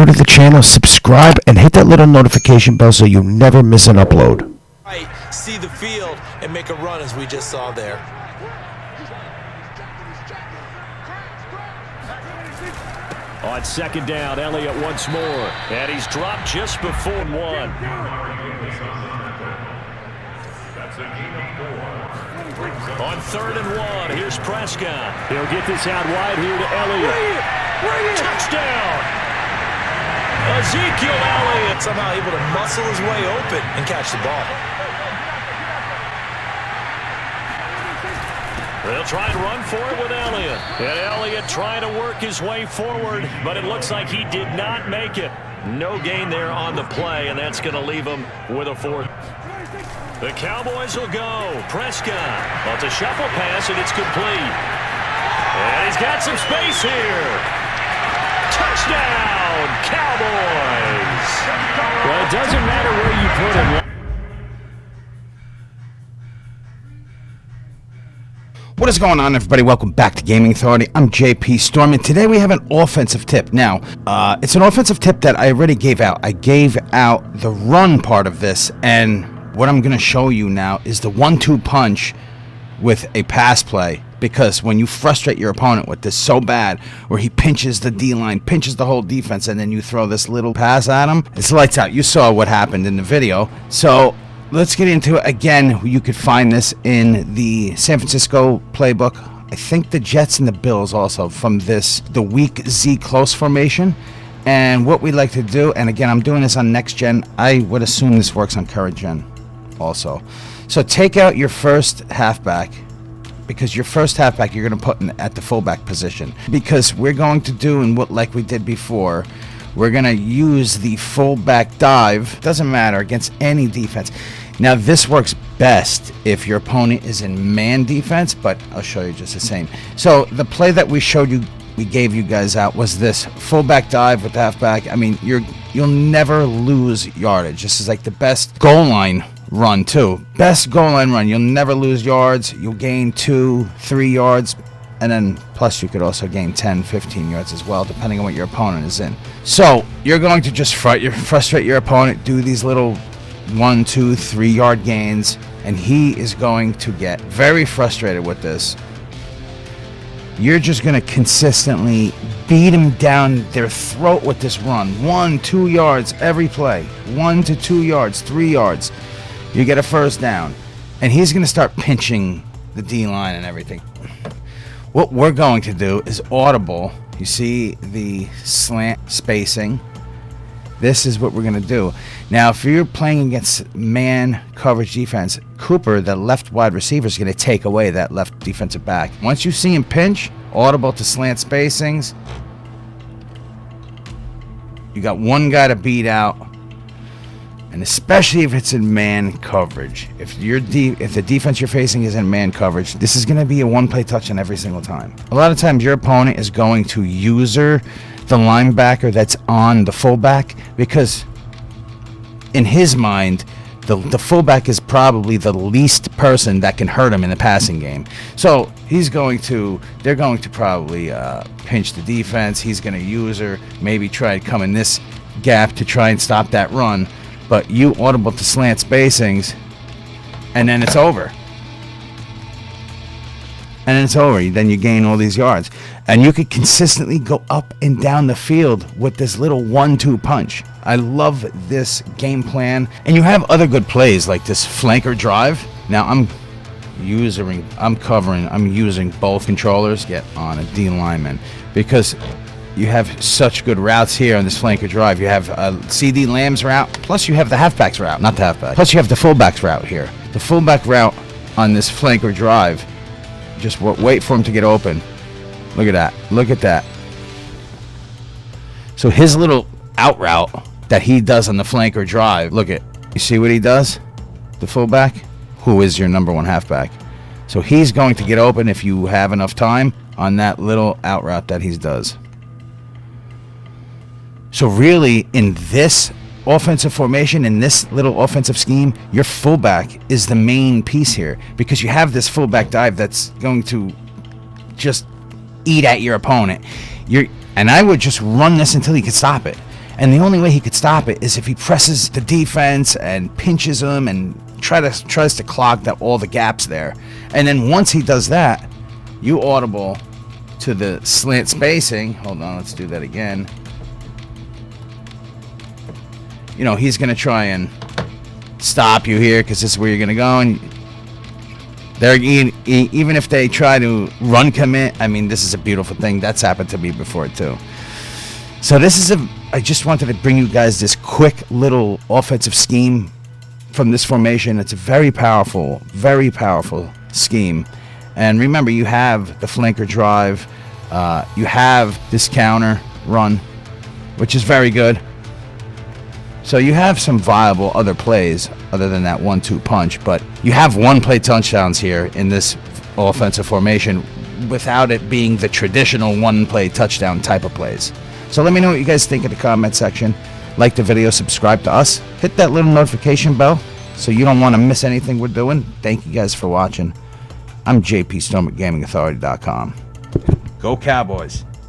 new to the channel, subscribe and hit that little notification bell so you never miss an upload. Right, see the field and make a run as we just saw there. On second down, Elliott once more. And he's dropped just before one. On third and one, here's Prescott. He'll get this out wide here to Elliott. Touchdown! Ezekiel Elliott somehow able to muscle his way open and catch the ball. They'll try and run for it with Elliott. And Elliott trying to work his way forward, but it looks like he did not make it. No gain there on the play, and that's going to leave him with a fourth. The Cowboys will go. Prescott. Well, it's a shuffle pass, and it's complete. And he's got some space here. Touchdown, Cowboys. Well, it doesn't matter where you put him. What is going on, everybody? Welcome back to Gaming Authority. I'm JP Storm, and today we have an offensive tip. Now, it's an offensive tip that I already gave out. I gave out the run part of this, and what I'm going to show you now is the 1-2 punch with a pass play. Because when you frustrate your opponent with this so bad, where he pinches the D-line, pinches the whole defense, and then you throw this little pass at him, it's lights out. You saw what happened in the video. So let's get into it. Again, you could find this in the San Francisco playbook. I think the Jets and the Bills also from the weak Z close formation. And what we like to do, and again, I'm doing this on next gen. I would assume this works on current gen also. So take out your first halfback, because your first halfback you're going to put at the fullback position. Because we're going to do, and what like we did before, we're going to use the fullback dive. Doesn't matter against any defense. Now this works best if your opponent is in man defense, but I'll show you just the same. So the play that we showed you, we gave you guys out, was this fullback dive with the halfback. I mean, you'll never lose yardage. This is like the best goal line run too. Best goal line run. You'll never lose yards. You'll gain 2-3 yards. And then plus you could also gain 10-15 yards as well, depending on what your opponent is in. So you're going to just frustrate your opponent, do these little 1, 2, 3 yard gains, and he is going to get very frustrated with this. You're just going to consistently beat him down their throat with this run. 1-2 yards every play. 1 to 2 yards, 3 yards. You get a first down. And he's going to start pinching the D-line and everything. What we're going to do is audible. You see the slant spacing. This is what we're going to do. Now, if you're playing against man coverage defense, Cooper, the left wide receiver, is going to take away that left defensive back. Once you see him pinch, audible to slant spacings. You got one guy to beat out. And especially if it's in man coverage. If the defense you're facing is in man coverage, this is going to be a one-play touchdown every single time. A lot of times your opponent is going to user the linebacker that's on the fullback, because in his mind, the fullback is probably the least person that can hurt him in the passing game. So they're going to probably pinch the defense. He's going to user, maybe try to come in this gap to try and stop that run. But you audible to slant spacings, and then it's over. And then it's over. Then you gain all these yards. And you could consistently go up and down the field with this little 1-2 punch. I love this game plan. And you have other good plays like this flanker drive. Now I'm using both controllers. Get on a D lineman, because you have such good routes here on this flanker drive. You have CD Lamb's route, plus you have the halfback's route, not the halfback. Plus you have the fullback's route here. The fullback route on this flanker drive, just wait for him to get open. Look at that. Look at that. So his little out route that he does on the flanker drive, you see what he does? The fullback, who is your number one halfback. So he's going to get open if you have enough time on that little out route that he does. So really, in this offensive formation, in this little offensive scheme, your fullback is the main piece here, because you have this fullback dive that's going to just eat at your opponent. And I would just run this until he could stop it. And the only way he could stop it is if he presses the defense and pinches them and tries to clog all the gaps there. And then once he does that, you audible to the slant spacing. Hold on, let's do that again. You know, he's going to try and stop you here because this is where you're going to go. And they're, even if they try to run commit, I mean, this is a beautiful thing. That's happened to me before too. So this is I just wanted to bring you guys this quick little offensive scheme from this formation. It's a very powerful scheme. And remember, you have the flanker drive. You have this counter run, which is very good. So you have some viable other plays other than that 1-2 punch, but you have one-play touchdowns here in this offensive formation without it being the traditional one-play touchdown type of plays. So let me know what you guys think in the comment section. Like the video, subscribe to us, hit that little notification bell so you don't want to miss anything we're doing. Thank you guys for watching. I'm JP Storm at GamingAuthority.com. Go Cowboys.